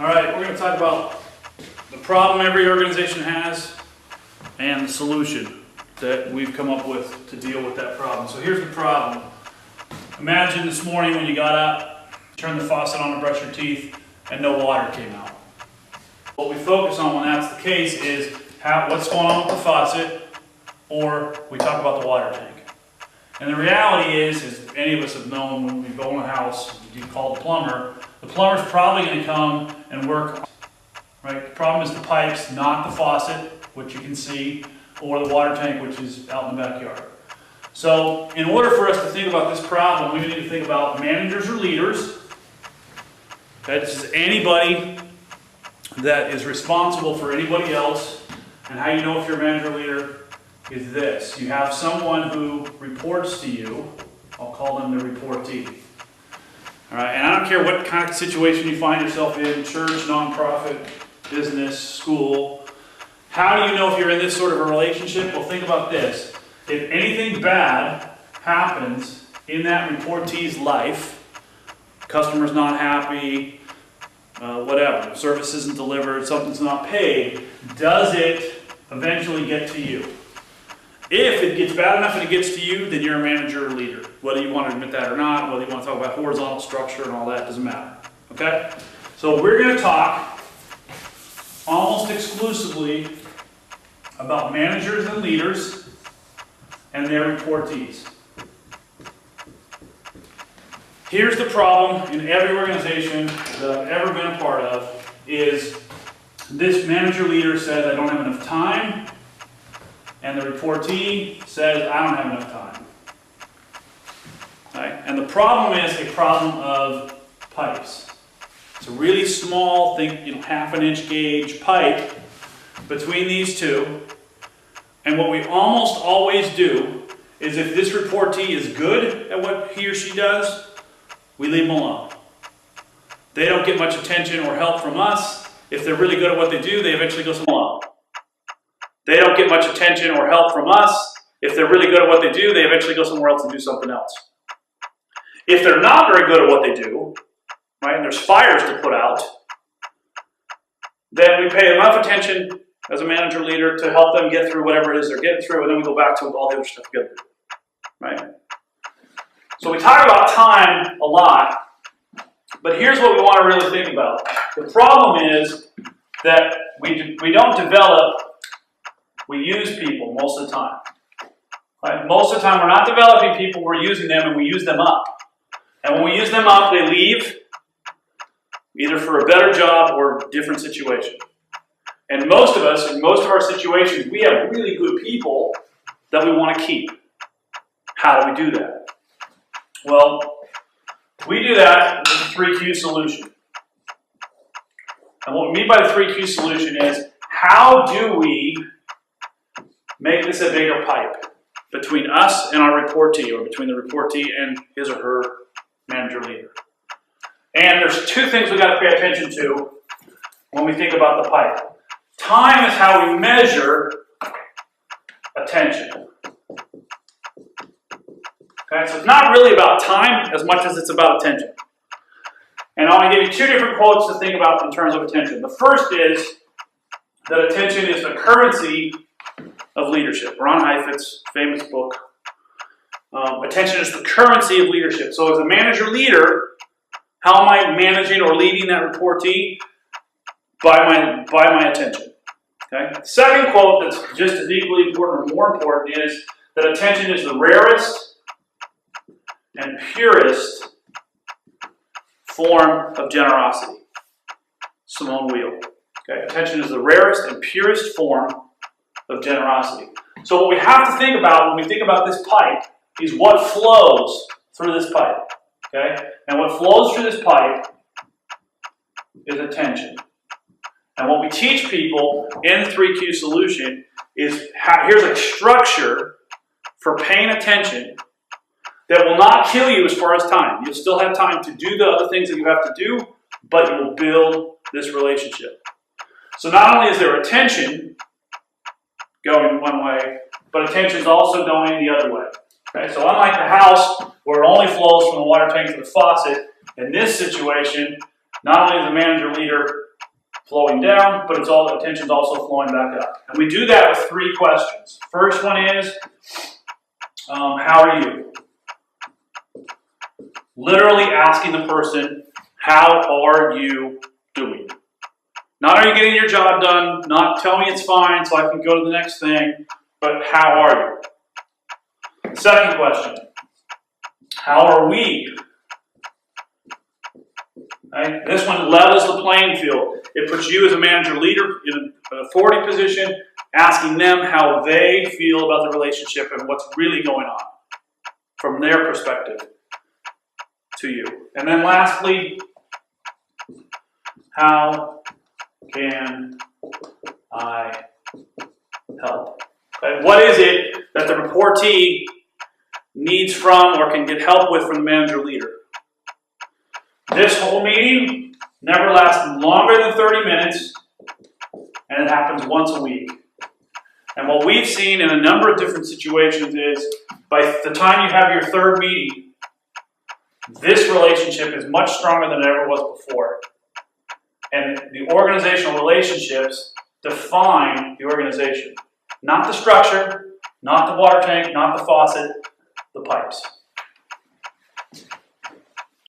All right, we're going to talk about the problem every organization has and the solution that we've come up with to deal with that problem. So here's the problem. Imagine this morning when you got up, turned the faucet on to brush your teeth, and no water came out. What we focus on when that's the case is what's going on with the faucet, or we talk about the water tank. And the reality is, as any of us have known, when we go in a house, you call the plumber's probably going to come and work. Right? The problem is the pipes, not the faucet, which you can see, or the water tank, which is out in the backyard. So, in order for us to think about this problem, we need to think about managers or leaders. That's anybody that is responsible for anybody else. And how you know if you're a manager or leader is this. You have someone who reports to you. I'll call them the reportee. All right, and I don't care what kind of situation you find yourself in, church, nonprofit, business, school. How do you know if you're in this sort of a relationship? Well, think about this. If anything bad happens in that reportee's life, customer's not happy, whatever, service isn't delivered, something's not paid, does it eventually get to you? If it gets bad enough and it gets to you, then you're a manager or leader. Whether you want to admit that or not, whether you want to talk about horizontal structure and all that, doesn't matter. Okay? So we're going to talk almost exclusively about managers and leaders and their reportees. Here's the problem in every organization that I've ever been a part of is this manager leader says, I don't have enough time. And the reportee says, I don't have enough time. Right? And the problem is a problem of pipes. It's a really small, think half an inch gauge pipe between these two. And what we almost always do is if this reportee is good at what he or she does, we leave them alone. They don't get much attention or help from us. If they're really good at what they do, they eventually go somewhere else. They don't get much attention or help from us. If they're really good at what they do, they eventually go somewhere else and do something else. If they're not very good at what they do, right, and there's fires to put out, then we pay enough attention as a manager leader to help them get through whatever it is they're getting through, and then we go back to all the other stuff we got to do. Right? So we talk about time a lot, but here's what we want to really think about. The problem is that we don't develop. We use people most of the time. Right? Most of the time we're not developing people, we're using them and we use them up. And when we use them up, they leave either for a better job or a different situation. And most of us, in most of our situations, we have really good people that we want to keep. How do we do that? Well, we do that with the 3Q solution. And what we mean by the 3Q solution is, how do we make this a bigger pipe between us and our reportee, or between the reportee and his or her manager leader? And there's two things we've got to pay attention to when we think about the pipe. Time is how we measure attention. Okay, so it's not really about time as much as it's about attention. And I'm going to give you two different quotes to think about in terms of attention. The first is that attention is the currency of leadership. Ron Heifetz's famous book. Attention is the currency of leadership. So as a manager leader, how am I managing or leading that reportee? By my attention. Okay? The second quote that's just as equally important or more important is that attention is the rarest and purest form of generosity. Simone Weil. Okay? Attention is the rarest and purest form of generosity. So what we have to think about when we think about this pipe is what flows through this pipe. Okay? And what flows through this pipe is attention. And what we teach people in the 3Q solution is here's a structure for paying attention that will not kill you as far as time. You'll still have time to do the other things that you have to do, but you will build this relationship. So not only is there attention going one way, but attention is also going the other way. Okay? So unlike the house where it only flows from the water tank to the faucet, in this situation, not only is the manager leader flowing down, but attention's also flowing back up. And we do that with 3 questions. First one is, how are you? Literally asking the person, how are you doing? Not are you getting your job done, not tell me it's fine so I can go to the next thing, but how are you? Second question, how are we? Right? This one levels the playing field. It puts you as a manager leader in an authority position, asking them how they feel about the relationship and what's really going on from their perspective to you. And then lastly, how can I help? Okay, what is it that the reportee needs from or can get help with from the manager leader? This whole meeting never lasts longer than 30 minutes, and it happens once a week. And what we've seen in a number of different situations is, by the time you have your 3rd meeting, this relationship is much stronger than it ever was before. And the organizational relationships define the organization. Not the structure, not the water tank, not the faucet, the pipes.